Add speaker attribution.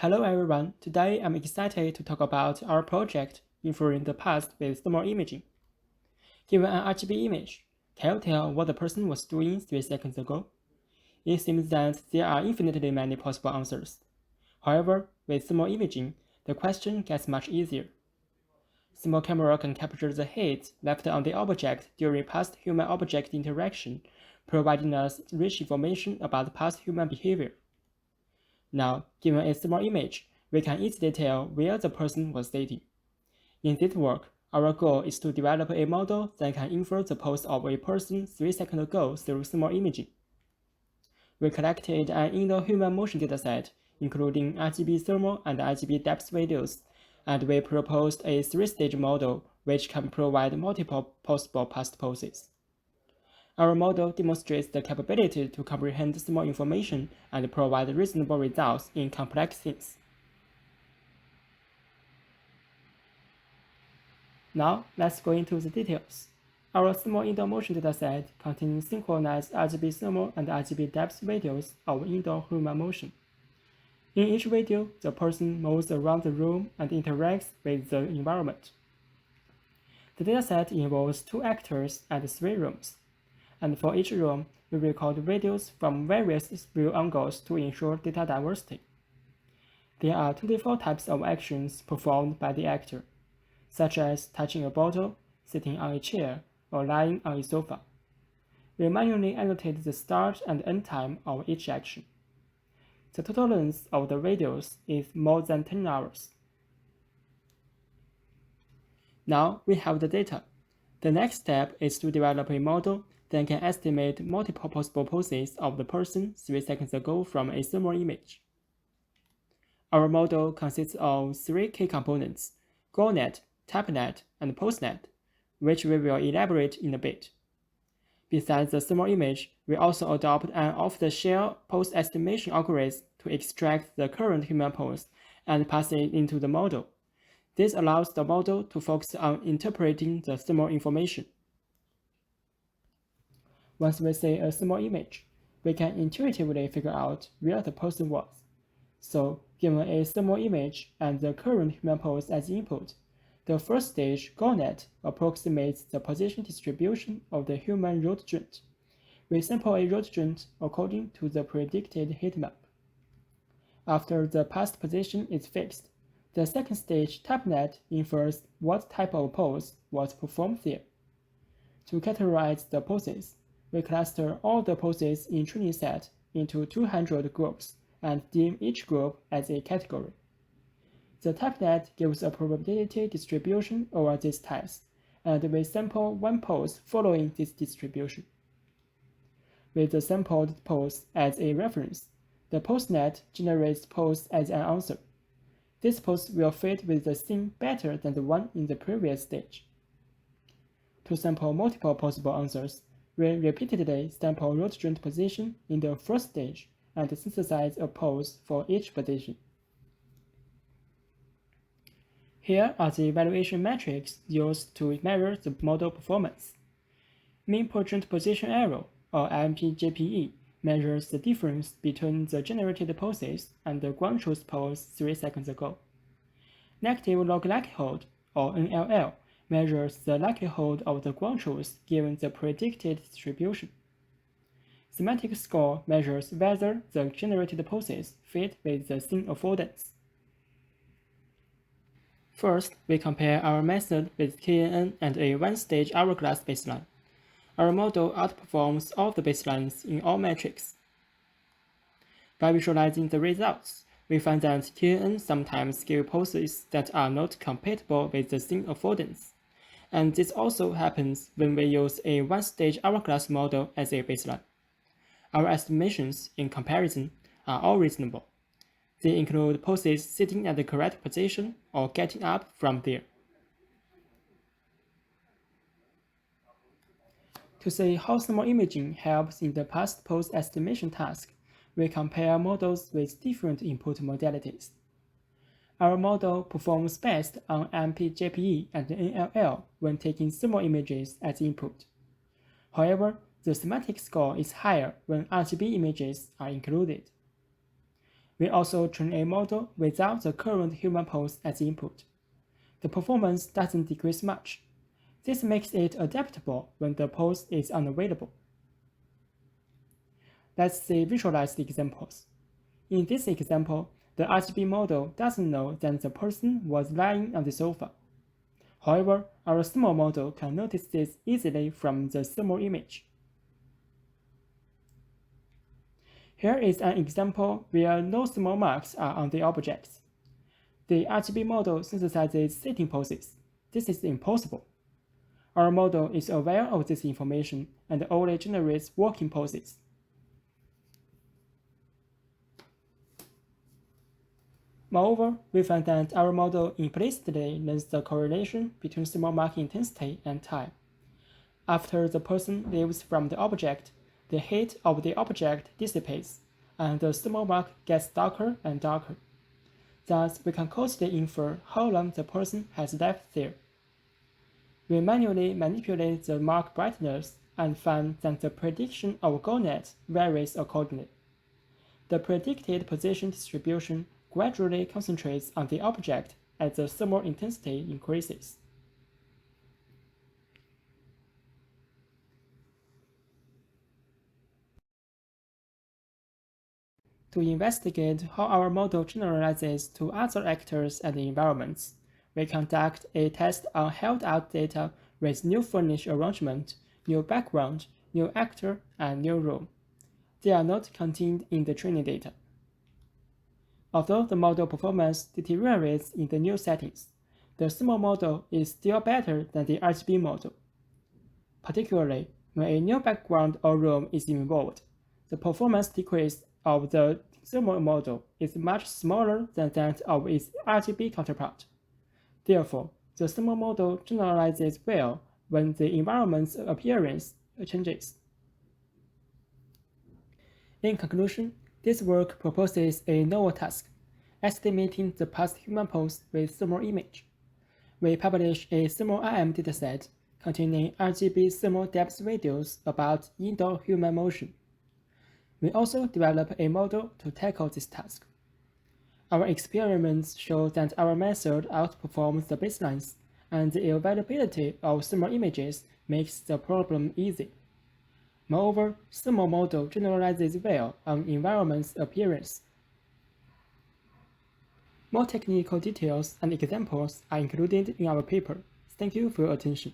Speaker 1: Hello everyone, today I'm excited to talk about our project, Inferring the Past with Thermal Imaging. Given an RGB image, can you tell what the person was doing 3 seconds ago? It seems that there are infinitely many possible answers. However, with thermal imaging, the question gets much easier. Thermal camera can capture the heat left on the object during past human-object interaction, providing us rich information about past human behavior. Now, given a thermal image, we can easily tell where the person was sitting. In this work, our goal is to develop a model that can infer the pose of a person 3 seconds ago through thermal imaging. We collected an Indo-human motion dataset, including RGB-Thermal and RGB-Depth videos, and we proposed a 3-stage model which can provide multiple possible past poses. Our model demonstrates the capability to comprehend small information and provide reasonable results in complex scenes. Now, let's go into the details. Our small indoor motion dataset contains synchronized RGB thermal and RGB depth videos of indoor human motion. In each video, the person moves around the room and interacts with the environment. The dataset involves 2 actors and 3 rooms, and for each room, we record videos from various view angles to ensure data diversity. There are 24 types of actions performed by the actor, such as touching a bottle, sitting on a chair, or lying on a sofa. We manually annotate the start and end time of each action. The total length of the videos is more than 10 hours. Now we have the data. The next step is to develop a model that can estimate multiple possible poses of the person 3 seconds ago from a thermal image. Our model consists of 3 key components: goalNet, tapNet, and poseNet, which we will elaborate in a bit. Besides the thermal image, we also adopt an off-the-shelf pose estimation algorithm to extract the current human pose and pass it into the model. This allows the model to focus on interpreting the thermal information. Once we see a thermal image, we can intuitively figure out where the person was. So, given a thermal image and the current human pose as input, the first stage, goalNet, approximates the position distribution of the human root joint. We sample a root joint according to the predicted heat map. After the past position is fixed, the second stage, tapNet, infers what type of pose was performed there. To categorize the poses, we cluster all the poses in training set into 200 groups and deem each group as a category. The tapNet gives a probability distribution over these types, and we sample one pose following this distribution. With the sampled pose as a reference, the poseNet generates pose as an answer. This pose will fit with the scene better than the one in the previous stage. To sample multiple possible answers, we repeatedly sample root joint position in the first stage and synthesize a pose for each position. Here are the evaluation metrics used to measure the model performance. Mean per joint position error, or MPJPE, measures the difference between the generated poses and the ground truth pose 3 seconds ago. Negative log likelihood, or NLL, measures the likelihood of the ground truth given the predicted distribution. Semantic score measures whether the generated poses fit with the scene affordance. First, we compare our method with KNN and a 1-stage hourglass baseline. Our model outperforms all the baselines in all metrics. By visualizing the results, we find that KNN sometimes give poses that are not compatible with the scene affordance, and this also happens when we use a 1-stage hourglass model as a baseline. Our estimations, in comparison, are all reasonable. They include poses sitting at the correct position or getting up from there. To see how thermal imaging helps in the past pose estimation task, we compare models with different input modalities. Our model performs best on MPJPE and NLL when taking thermal images as input. However, the semantic score is higher when RGB images are included. We also train a model without the current human pose as input. The performance doesn't decrease much. This makes it adaptable when the pose is unavailable. Let's see visualized examples. In this example, the RGB model doesn't know that the person was lying on the sofa. However, our thermal model can notice this easily from the thermal image. Here is an example where no thermal marks are on the objects. The RGB model synthesizes sitting poses. This is impossible. Our model is aware of this information and only generates walking poses. Moreover, we find that our model implicitly learns the correlation between thermal mark intensity and time. After the person leaves from the object, the heat of the object dissipates, and the thermal mark gets darker and darker. Thus, we can closely infer how long the person has left there. We manually manipulate the mark brightness and find that the prediction of goal net varies accordingly. The predicted position distribution gradually concentrates on the object as the thermal intensity increases. To investigate how our model generalizes to other actors and environments, we conduct a test on held-out data with new furnish arrangement, new background, new actor, and new room. They are not contained in the training data. Although the model performance deteriorates in the new settings, the thermal model is still better than the RGB model. Particularly, when a new background or room is involved, the performance decrease of the thermal model is much smaller than that of its RGB counterpart. Therefore, the thermal model generalizes well when the environment's appearance changes. In conclusion, this work proposes a novel task, estimating the past human pose with thermal image. We publish a thermal IM dataset containing RGB thermal depth videos about indoor human motion. We also develop a model to tackle this task. Our experiments show that our method outperforms the baselines, and the availability of thermal images makes the problem easy. Moreover, thermal model generalizes well on environment's appearance. More technical details and examples are included in our paper. Thank you for your attention.